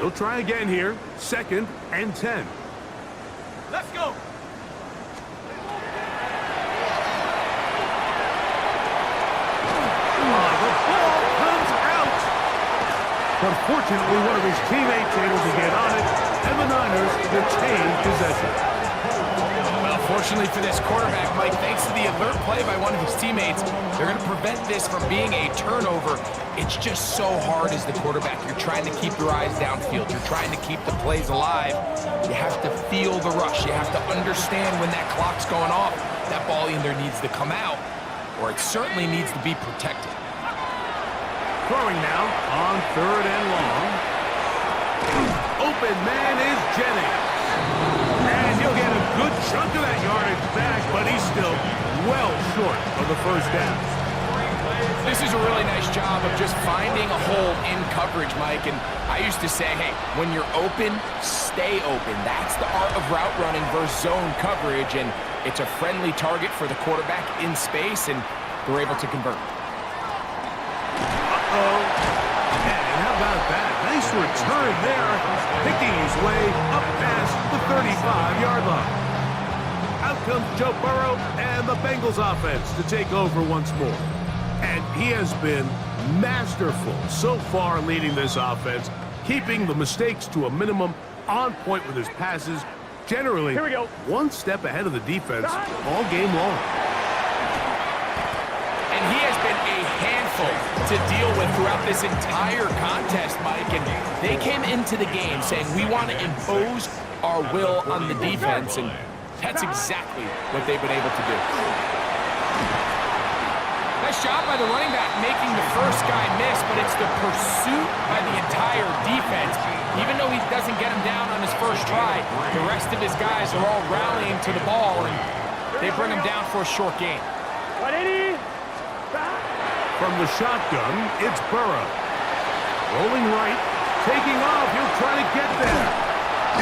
They'll try again here. 2nd and 10. Let's go. The ball comes out. But fortunately, one of his teammates able to get on it, and the Niners retain possession. Well, fortunately for this quarterback, Mike, thanks to the alert play by one of his teammates, they're going to prevent this from being a turnover. It's just so hard as the quarterback. You're trying to keep your eyes downfield. You're trying to keep the plays alive. You have to feel the rush. You have to understand when that clock's going off. That ball either needs to come out, or it certainly needs to be protected. Throwing now on 3rd and long. Open man is Jennings. And he'll get a good chunk of that yardage back, but he's still well short of the first down. This is a really nice job of just finding a hole in coverage, Mike. And I used to say, hey, when you're open, stay open. That's the art of route running versus zone coverage. And it's a friendly target for the quarterback in space, and they're able to convert. And how about that? Nice return there, picking his way up past the 35-yard line. Out comes Joe Burrow and the Bengals offense to take over once more. And he has been masterful so far leading this offense, keeping the mistakes to a minimum, on point with his passes, generally one step ahead of the defense all game long. And he has been a handful to deal with throughout this entire contest, Mike. And they came into the game saying, we want to impose our will on the defense. And that's exactly what they've been able to do. Nice job by the running back making the first guy miss, but it's the pursuit by the entire defense. Even though he doesn't get him down on his first try, the rest of his guys are all rallying to the ball, and they bring him down for a short gain. From the shotgun, it's Burrow. Rolling right, taking off, he'll try to get there.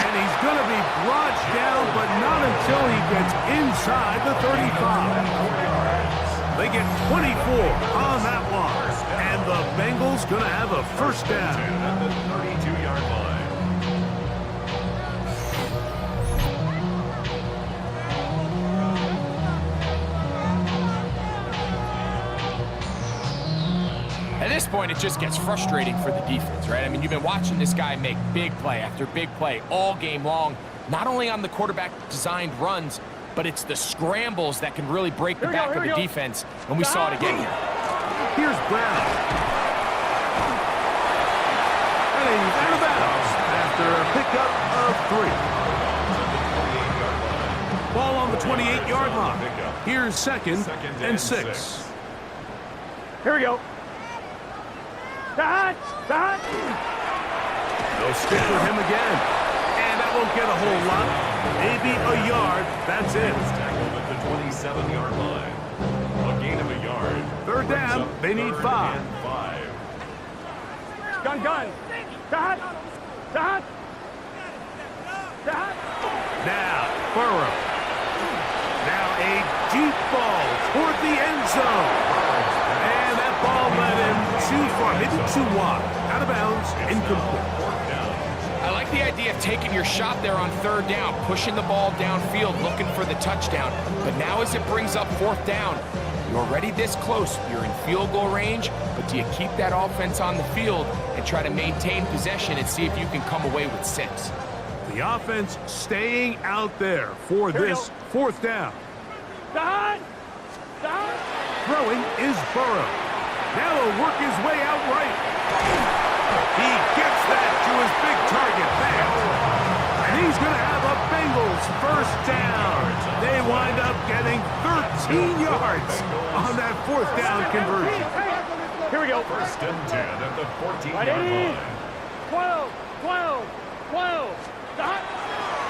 And he's going to be brought down, but not until he gets inside the 35. They get 24 on that one. And the Bengals going to have a first down. At the 32-yard line. At this point, it just gets frustrating for the defense, right? I mean, you've been watching this guy make big play after big play all game long, not only on the quarterback-designed runs, but it's the scrambles that can really break the back of the defense, and we saw it again here. Here's Brown. And he's out of bounds after a pickup of 3. Ball on the 28-yard line. Here's 2nd and 6. Here we go. They'll stick with him again. And that won't get a whole lot. Maybe a yard. That's it. Tackled at the 27-yard line. A gain of a yard. 3rd down. They need 5. Gun. Now, Burrow. Now a deep ball toward the end zone. And that ball led him too far, maybe too wide. Out of bounds, incomplete. I like the idea of taking your shot there on 3rd down, pushing the ball downfield, looking for the touchdown. But now as it brings up 4th down, you're already this close. You're in field goal range, but do you keep that offense on the field and try to maintain possession and see if you can come away with 6? The offense staying out there for this 4th down. Throwing is Burrow. Now he'll work his way out right. He gets that to his big target there. And he's going to have a Bengals first down. They wind up getting 13 yards on that 4th down conversion. Here we go. 1st and 10 at the 14-yard line. 12.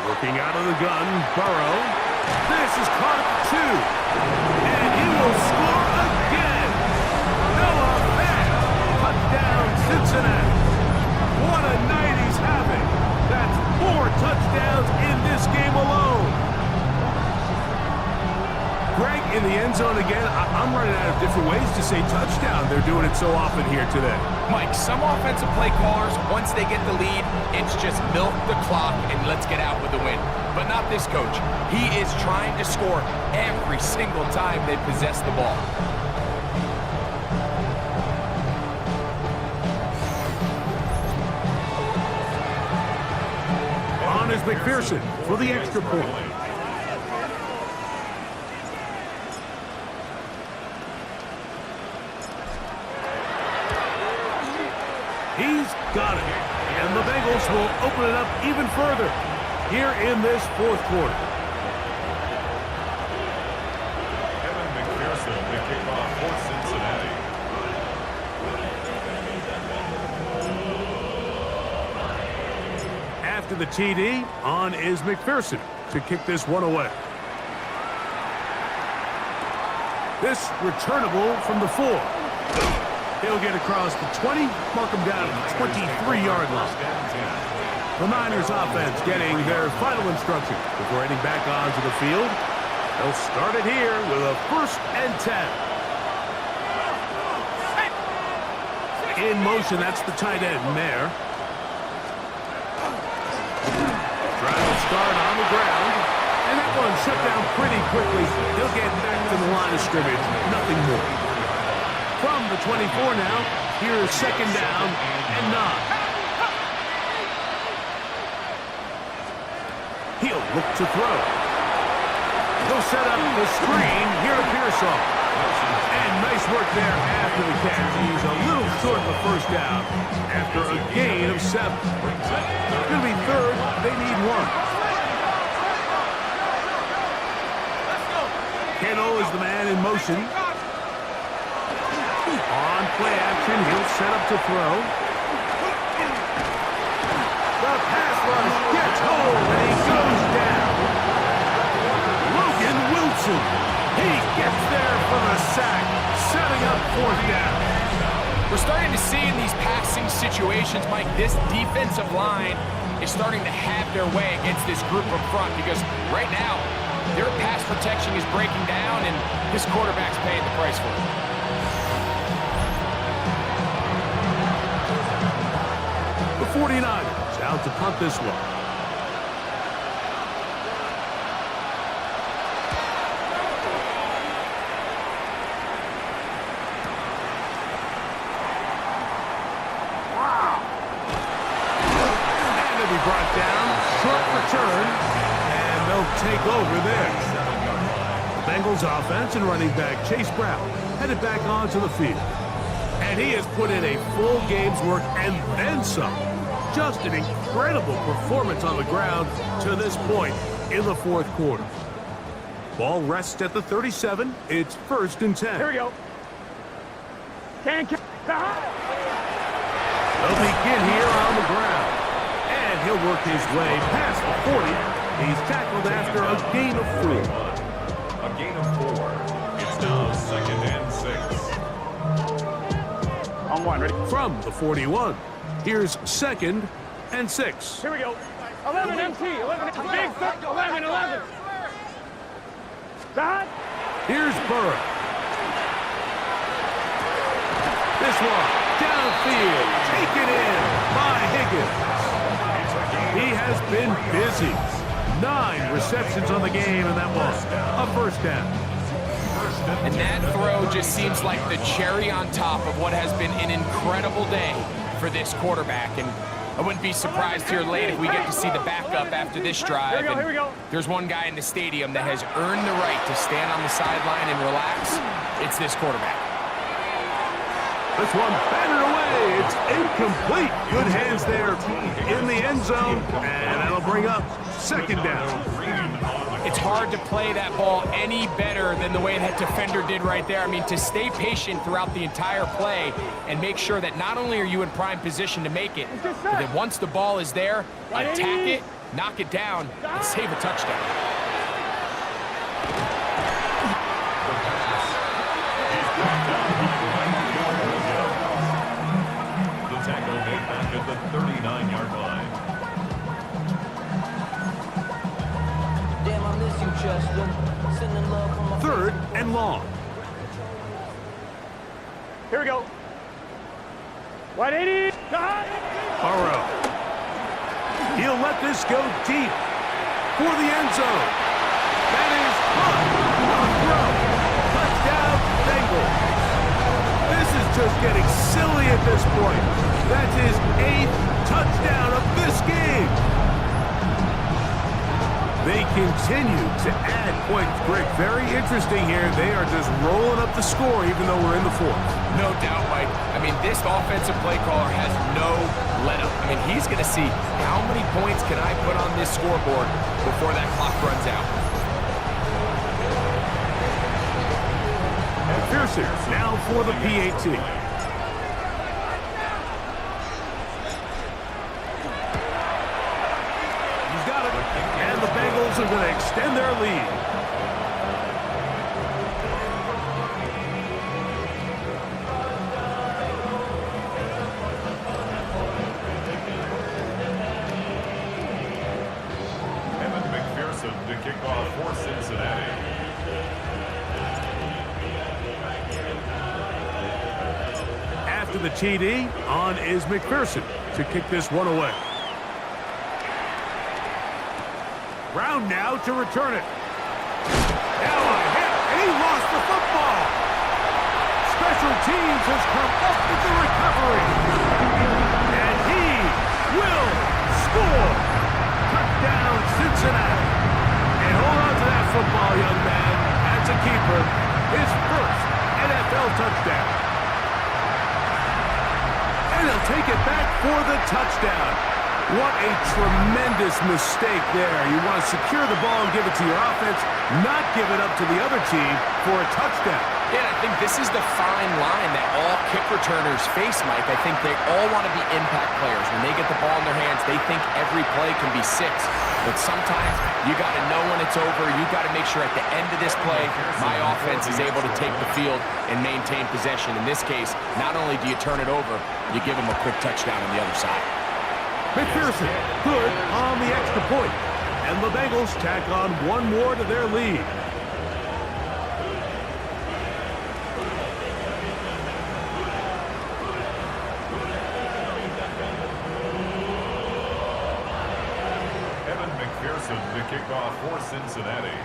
Working out of the gun, Burrow. This is caught at 2. And he will score again. Noah Fant. Touchdown, Cincinnati. What a night he's having. That's 4 touchdowns in this game alone. Greg in the end end zone again. I'm running out of different ways to say touchdown. They're doing it so often here today. Mike, some offensive play callers, once they get the lead, it's just milk the clock and let's get out with the win. But not this coach. He is trying to score every single time they possess the ball. On is McPherson for the extra point. He's got it. And the Bengals will open it up even further here in this fourth quarter. Kevin McPherson, the kickoff for Cincinnati. After the TD, on is McPherson to kick this one away. This returnable from the 4. He'll get across the 20, mark him down at the 23-yard line. The Niners offense getting their final instruction before heading back onto the field. They'll start it here with a 1st and 10. In motion, that's the tight end, Mayer. Trying to start on the ground. And that one shut down pretty quickly. He'll get back to the line of scrimmage. Nothing more. From the 24 now, here's 2nd down and 9. He'll look to throw. He'll set up the screen here at Pearsall. And nice work there after the catch. He's a little short of the 1st down after a gain of 7. It's going to be 3rd. They need 1. Kittle is the man in motion. On play action, he'll set up to throw. The pass rush gets hold, and he goes down. Logan Wilson. He gets there for the sack, setting up 4th down. We're starting to see in these passing situations, Mike, this defensive line is starting to have their way against this group up front because right now, their pass protection is breaking down, and this quarterback's paying the price for it. The 49ers out to punt this one. And they'll be brought down. Short return. And they'll take over there. The Bengals offense and running back Chase Brown headed back onto the field. And he has put in a full game's work and then some. Just an incredible performance on the ground to this point in the 4th quarter. Ball rests at the 37. It's 1st and 10. Here we go. They'll begin here on the ground. And he'll work his way past the 40. He's tackled after a gain of 3. A gain of 4. It's now 2nd and 6. On 1, ready? From the 41. Here's 2nd and 6. Here we go. 11 MT, 11, big 11, 11. That. Here's Burrow. This one, downfield, taken in by Higgins. He has been busy. 9 receptions on the game, and that was a 1st down. And that throw just seems like the cherry on top of what has been an incredible day for this quarterback. And I wouldn't be surprised here late if we get to see the backup after this drive. Here we go. There's one guy in the stadium that has earned the right to stand on the sideline and relax. It's this quarterback. This one batted away. It's incomplete. Good hands there in the end zone. And that'll bring up 2nd down. It's hard to play that ball any better than the way that defender did right there. I mean, to stay patient throughout the entire play and make sure that not only are you in prime position to make it, but that once the ball is there, attack it, knock it down, and save a touchdown. The tackle made back at the 39-yard line. 3rd and long. Here we go. 180. Burrow. He'll let this go deep for the end zone. That is caught. Throw. Touchdown, Bengals. This is just getting silly at this point. That's his 8th touchdown of this game. They continue to add points. Greg, very interesting here. They are just rolling up the score even though we're in the 4th. No doubt, Mike. I mean, this offensive play caller has no let-up. I mean, he's going to see how many points can I put on this scoreboard before that clock runs out. And Pearson now for the PAT. And the Bengals are going to extend their lead. Evan McPherson to kick off for Cincinnati. After the TD, on is McPherson to kick this one away. Brown now to return it. Now a hit, and he lost the football. Special teams has come up with the recovery. And he will score. Touchdown, Cincinnati. And hold on to that football, young man. That's a keeper. His first NFL touchdown. And he'll take it back for the touchdown. What a tremendous mistake there. You want to secure the ball and give it to your offense, not give it up to the other team for a touchdown. Yeah, I think this is the fine line that all kick returners face, Mike. I think they all want to be impact players. When they get the ball in their hands, they think every play can be 6. But sometimes you got to know when it's over. You got to make sure at the end of this play, my offense is able to take the field and maintain possession. In this case, not only do you turn it over, you give them a quick touchdown on the other side. McPherson, good on the extra point. And the Bengals tack on one more to their lead. Evan McPherson to kick off for Cincinnati.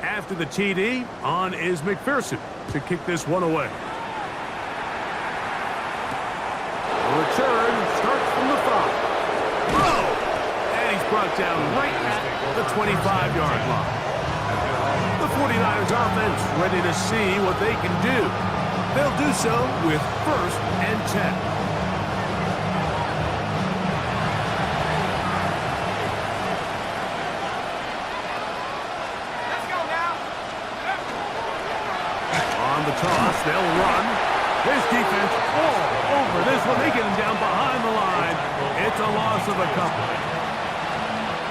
After the TD, on is McPherson to kick this one away. Return starts from the 5. Throw! And he's brought down right at the 25-yard line. The 49ers offense ready to see what they can do. They'll do so with 1st and 10. On the toss, they'll run. This defense all over this one. They get him down behind the line. It's a loss of a couple.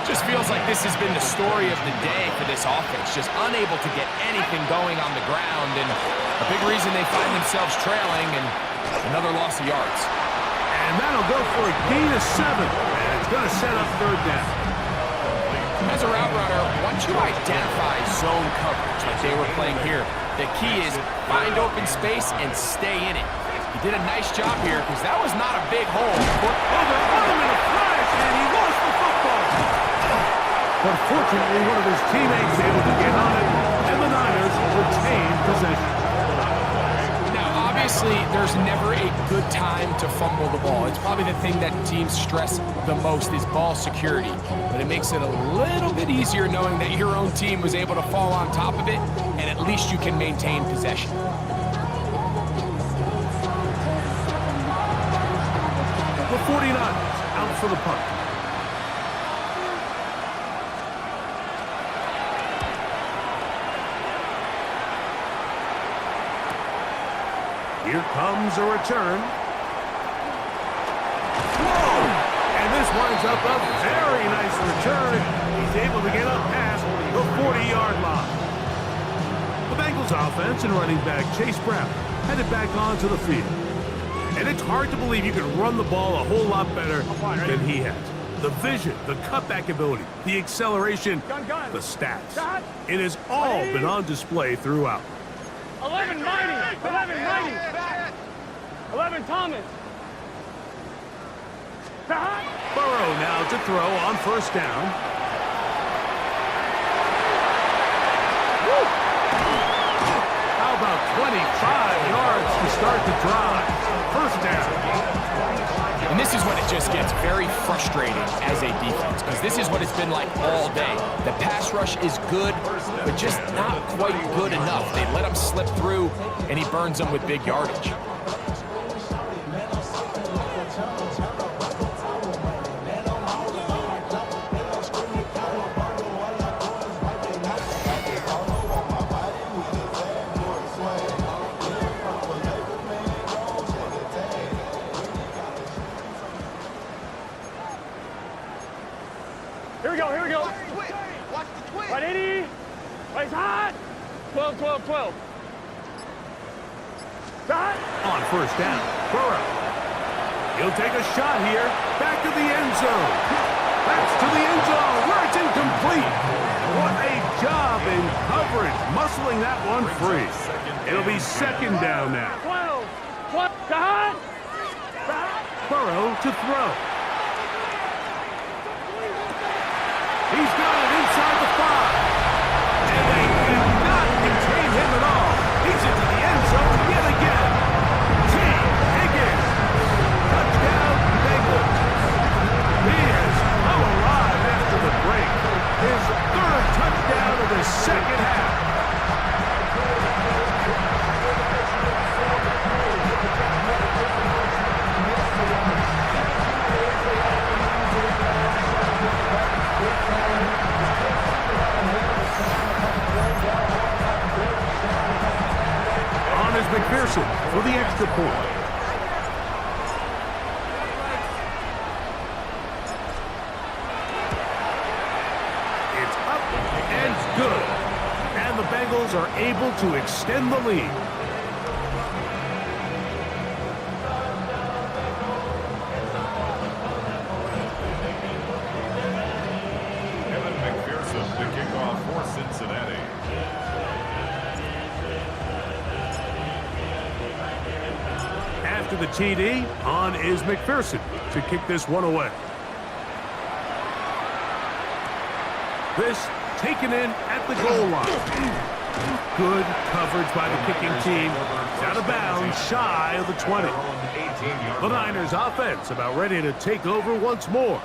Just feels like this has been the story of the day for this offense. Just unable to get anything going on the ground. And a big reason they find themselves trailing, and another loss of yards. And that'll go for a gain of 7. And it's going to set up 3rd down. As a route runner, once you identify zone coverage like they were playing here, the key is find open space and stay in it. He did a nice job here because that was not a big hole. They're on him in a flash, and he lost the football. But fortunately, one of his teammates able to get on it, and the Niners retain possession. Now, obviously, there's never a good time to fumble the ball. It's probably the thing that teams stress the most is ball security. But it makes it a little bit easier knowing that your own team was able to fall on top of it, and at least you can maintain possession. The 49ers out for the punt. Here comes a return. Whoa! And this winds up a very nice return. He's able to get up past the 40-yard line. The Bengals offense and running back Chase Brown headed back onto the field. And it's hard to believe you can run the ball a whole lot better than he has. the vision, the cutback ability, the acceleration, the stats. It has all been on display throughout. 11 mighty. 11 mighty. 11 Thomas. Burrow now to throw on first down. How about 25 yards to start the drive? First down. And this is when it just gets very frustrating as a defense, because this is what it's been like all day. The pass rush is good, but just not quite good enough. They let him slip through, and he burns them with big yardage. Here we go, here we go. Watch the twist. Right, 80. Right, hot. 12, 12, 12. Hot. On first down, Burrow. He'll take a shot here. Back to the end zone. That's to the end zone where it's incomplete. What a job in coverage, muscling that one free. It'll be second down now. 12. 12. Hot. Burrow to throw. He's got it inside the 5. And they cannot contain him at all. He's into the end zone yet again. T. Higgins. Touchdown, Bengals. He has come alive after the break. His third touchdown of the second half. McPherson for the extra point. It's up and good. And the Bengals are able to extend the lead. McPherson to kick off for Cincinnati. After the TD, on is McPherson to kick this one away. This taken in at the goal line. Good coverage by the kicking team. It's out of bounds, shy of the 20. The Niners offense about ready to take over once more.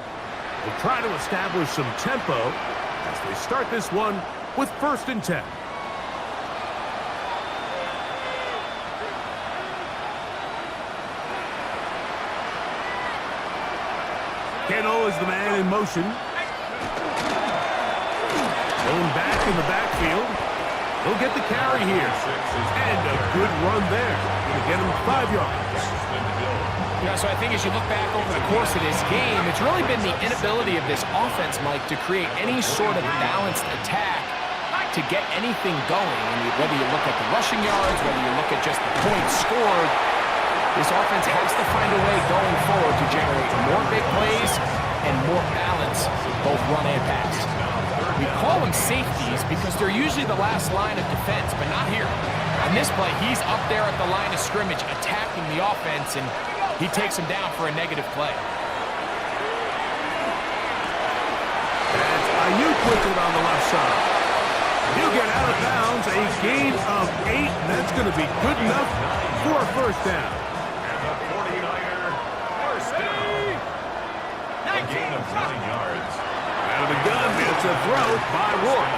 They'll try to establish some tempo as they start this one with 1st and 10. Keno is the man in motion. Going back in the backfield. He'll get the carry here. And a good run there. Going to get him 5 yards. Yeah, so I think as you look back over the course of this game, it's really been the inability of this offense, Mike, to create any sort of balanced attack to get anything going. And whether you look at the rushing yards, whether you look at just the points scored, this offense has to find a way going forward to generate more big plays and more balance, both run and pass. We call them safeties because they're usually the last line of defense, but not here. On this play, he's up there at the line of scrimmage attacking the offense, and he takes him down for a negative play. That's Ayuk with it on the left side. He'll get out of bounds, a gain of 8, and that's going to be good enough for a first down. Gain of 9 yards. Out of the gun, it's a throw by Roy.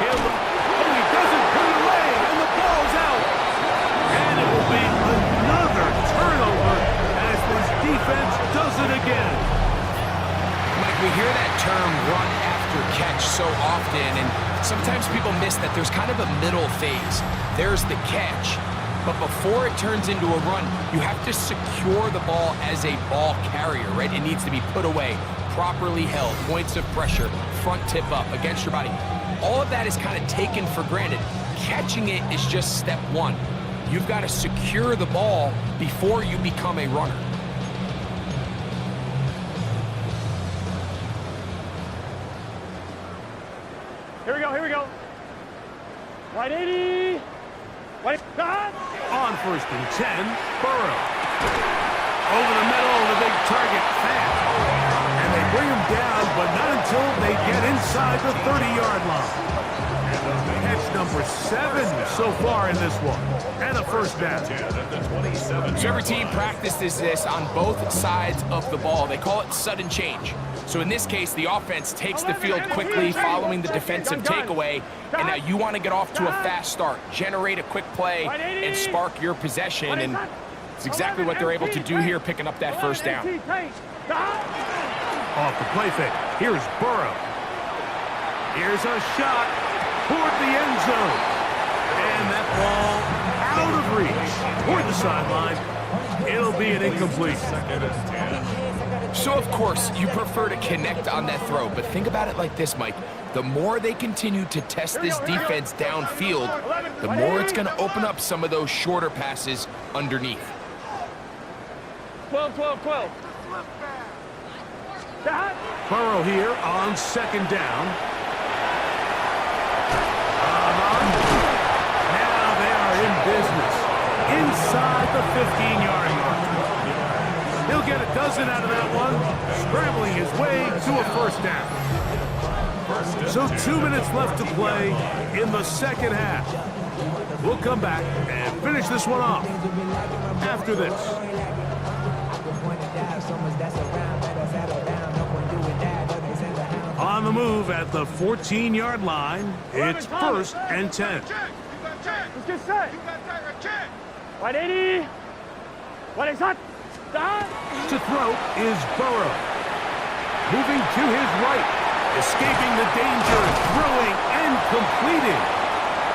He doesn't put it away, and the ball's out. And it will be another turnover as this defense does it again. Mike, we hear that term run after catch so often, and sometimes people miss that there's kind of a middle phase. There's the catch. But before it turns into a run, you have to secure the ball as a ball carrier, right? It needs to be put away, properly held, points of pressure, front tip up against your body. All of that is kind of taken for granted. Catching it is just step one. You've got to secure the ball before you become a runner. here we go. Right 80. Right, cut. On 1st and 10, Burrow. Over the middle of the big target, Fant. And they bring him down, but not until they get inside the 30-yard line. Catch number 7 so far in this one. And a first down. So every team practices this on both sides of the ball. They call it sudden change. So in this case, the offense takes the field quickly following the defensive takeaway, and now you want to get off to a fast start, generate a quick play, and spark your possession, and it's exactly what they're able to do here, picking up that first down. Off the play fake. Here's Burrow. Here's a shot toward the end zone. And that ball out of reach toward the sideline. It'll be an incomplete. So, of course, you prefer to connect on that throw, but think about it like this, Mike. The more they continue to test this defense downfield, the more it's going to open up some of those shorter passes underneath. 12, 12, 12. Burrow here on 2nd down. Now they are in business inside the 15-yard line. He'll get a dozen out of that one, scrambling his way to a first down. So 2 minutes left to play in the second half. We'll come back and finish this one off after this. On the move at the 14-yard line, it's 1st and 10. Let's get set. Right 80. Right is hot. To throw is Burrow. Moving to his right, escaping the danger, throwing and completing.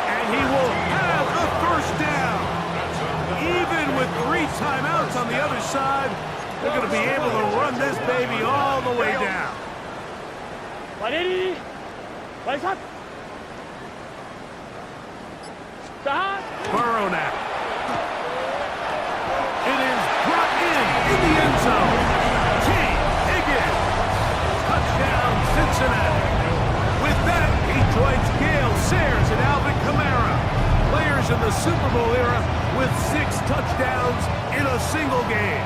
And he will have a first down. Even with 3 timeouts on the other side, they're going to be able to run this baby all the way down. Right 80. Right is hot. Burrow now. It is brought in the end zone. T. Higgins. Touchdown, Cincinnati. With that, he joins Gale Sayers and Alvin Kamara. Players in the Super Bowl era with 6 touchdowns in a single game.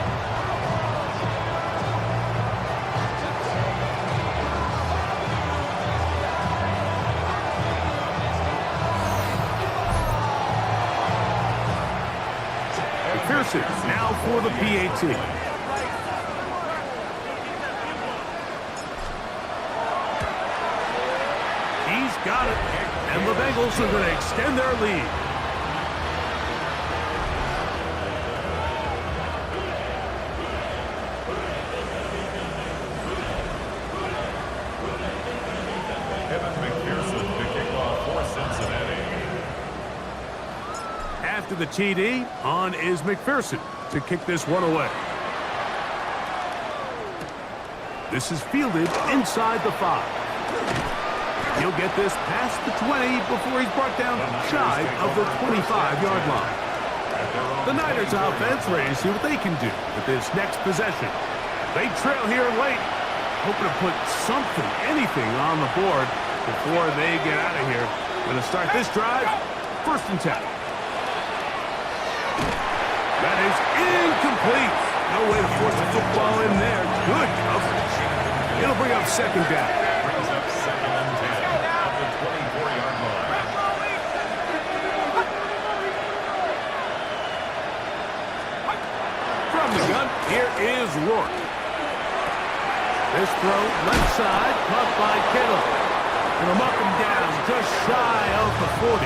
McPherson now for the PAT. He's got it, and the Bengals are going to extend their lead. McPherson to kick off for Cincinnati. After the TD, on is McPherson to kick this one away. This is fielded inside the 5. He'll get this past the 20 before he's brought down shy of the 25-yard line. The Niners offense ready to see what they can do with this next possession. They trail here late, hoping to put something, anything on the board before they get out of here. Going to start this drive, 1st and 10. That is incomplete. No way to force the football in there. Good coverage. It'll bring up 2nd down. Brings up 2nd and 10 at the 24-yard line. From the gun, here is Rourke. This throw, left side, caught by Kittle. And him up and down, just shy of the 40.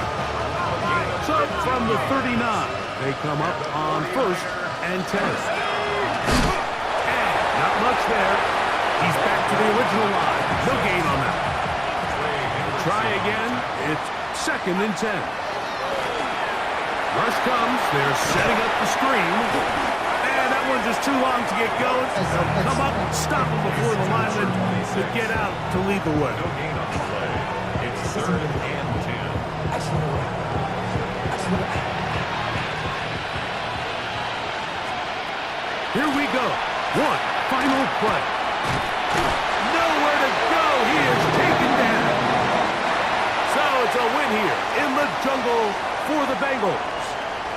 So from the 39, they come up on 1st and 10. And not much there. He's back to the original line. No gain on that. Try again. It's 2nd and 10. Rush comes. They're setting up the screen. And that one's just too long to get going. They'll come up and stop him before the lineman to get out to lead the way. No gain on the play. It's 3rd and 10. Here we go. One final play. Nowhere to go. He is taken down. So a win here in the jungle for the Bengals.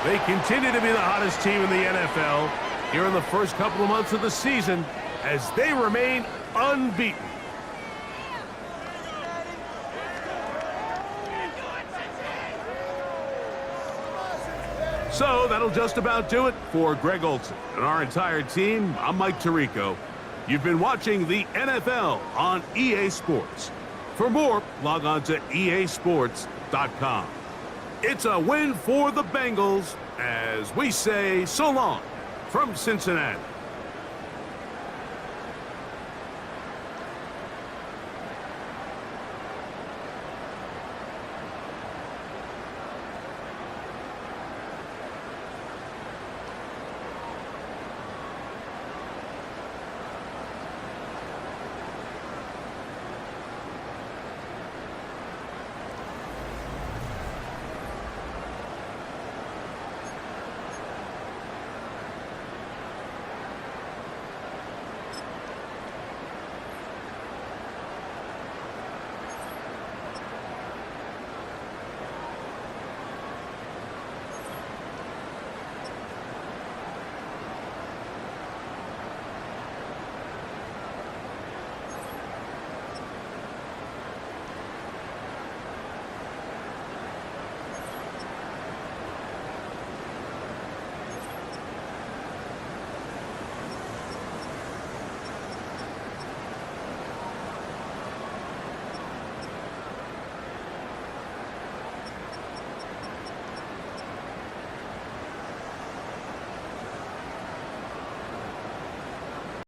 They continue to be the hottest team in the NFL here in the first couple of months of the season as they remain unbeaten. So that'll just about do it for Greg Olson and our entire team. I'm Mike Tirico. You've been watching the NFL on EA Sports. For more, log on to easports.com. It's a win for the Bengals as we say so long from Cincinnati.